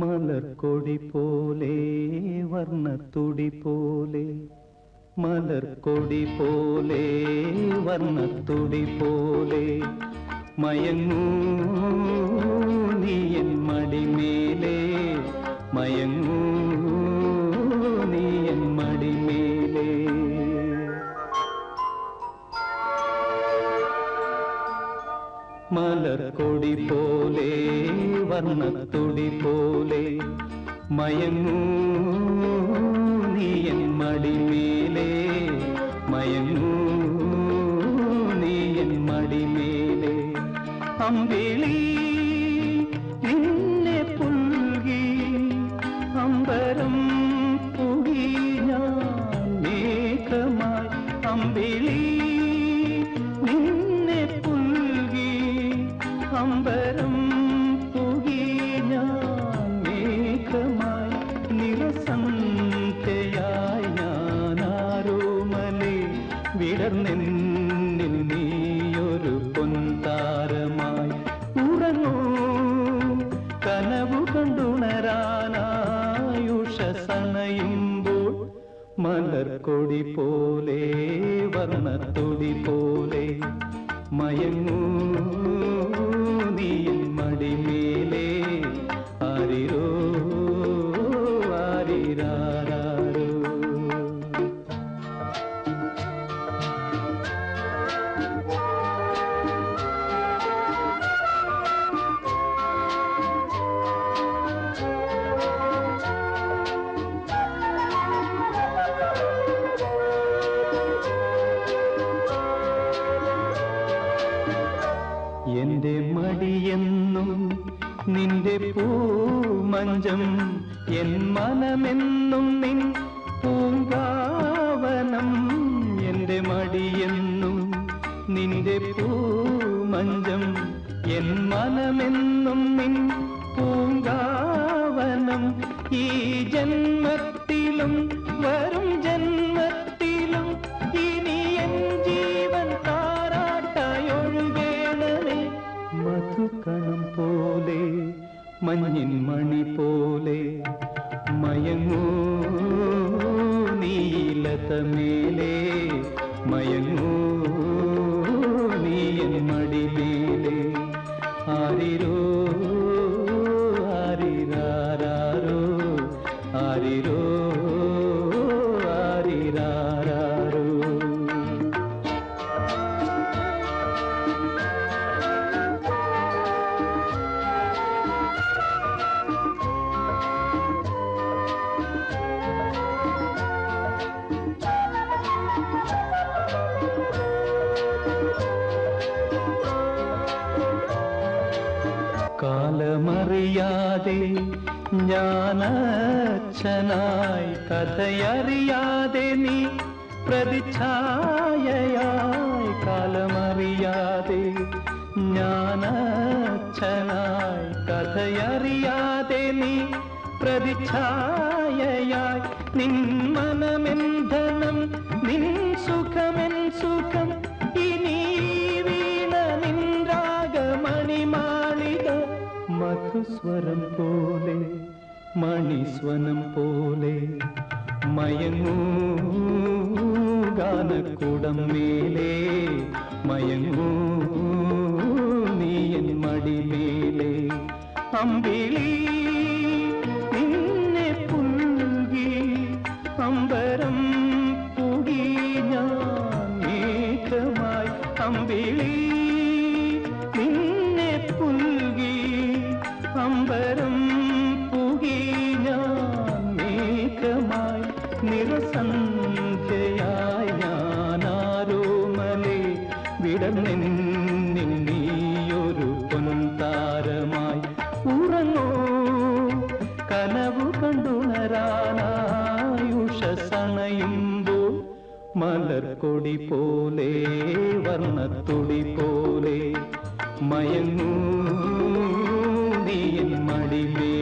മലർക്കൊടി പോലെ വർണ്ണത്തുടി പോലെ മലർക്കൊടി പോലെ വർണ്ണത്തുടി പോലെ മയങ്ങൂ നീ എൻ മടിമേലേ മയങ്ങൂ നീ എൻ മടിമേലേ മലർക്കൊടി പോലെ വർണ്ണത്തുടി പോലെ മയങ്ങൂ നീ എൻ മടിമേലേ മയങ്ങൂ നീ എൻ മടിമേലേ അമ്പിളി നിന്നെ പുൽകി അമ്പരം പുകി ഞാൻ മേഘമായി അമ്പിളി നിന്നെ പുൽകി അമ്പരം പുകി ഞാൻ മേഘമായി നിറസന്ധ്യയായി ഞാനാരോമലേ വിടർന്നെന്നിൽ നീയൊരു പൊൻതാരമായി ഉറങ്ങൂ കനവു കണ്ടുണരാനായുഷസണയുമ്പോൾ മലർക്കൊടി പോലെ വർണ്ണത്തുടി പോലെ മയങ്ങൂ നീ മടിമേലേ ആരിരോ ആരിരാരോ എന്റെ മടിയെന്നും നിന്റെ പൂമഞ്ചം എൻ മനമെന്നും നിൻ പൂങ്കാവനം എന്റെ മടിയെന്നും നിന്റെ പൂമഞ്ചം എൻ മനമെന്നും നിൻ പൂങ്കാവനം ഈ ജന്മത്തിലും വരും ജന്മത്തിലും ഇനി എൻ ജീവൻ താരാട്ടായൊഴുകേണമേ മധുകണം പോലെ മഞ്ഞിൻ മണി പോലെ മയങ്ങൂ നീലതമേലേ മയങ്ങൂ നീ എൻ മടിമേലേ ആരിരോ ആരിരാരോ ആരിരോ ആരിരാരോ കാലമറിയാതെ ഞാനച്ഛനായി കഥയറിയാതെ നീ പ്രതിച്ഛായയായി കാലമറിയാതെ ഞാനച്ഛനായി കഥയറിയാതെ നീ പ്രതിച്ഛായയായി നിൻ മനമെന്ധനം നിൻ സുഖമെൻ സുഖം ഇനി വീണ നിൻ രാഗമണിമാളിക മധുസ്വരം പോലെ മണിസ്വനം പോലെ മയങ്ങൂ ഗാനക്കുടം മേലേ മയങ്ങൂ നീ എൻ മടിമേലേ അമ്പിളി നിന്നെ പുൽകി അമ്പരം പുകി ഞാൻ മേഘമായി അമ്പിളി നിന്നെ പുൽകി അമ്പരം പുകി ഞാൻ മേഘമായി നിറസന്ധ്യയായി ഞാനാരോമലേ വിടർന്നെന്നിൽ നീയൊരു പൊൻതാരമായി ഉറങ്ങൂ കനവു കണ്ടുണരാനായുഷസണയുമ്പോൾ മലർക്കൊടി പോലെ വർണ്ണത്തുടി പോലെ മയങ്ങൂ നീ എൻ മടിമേലേ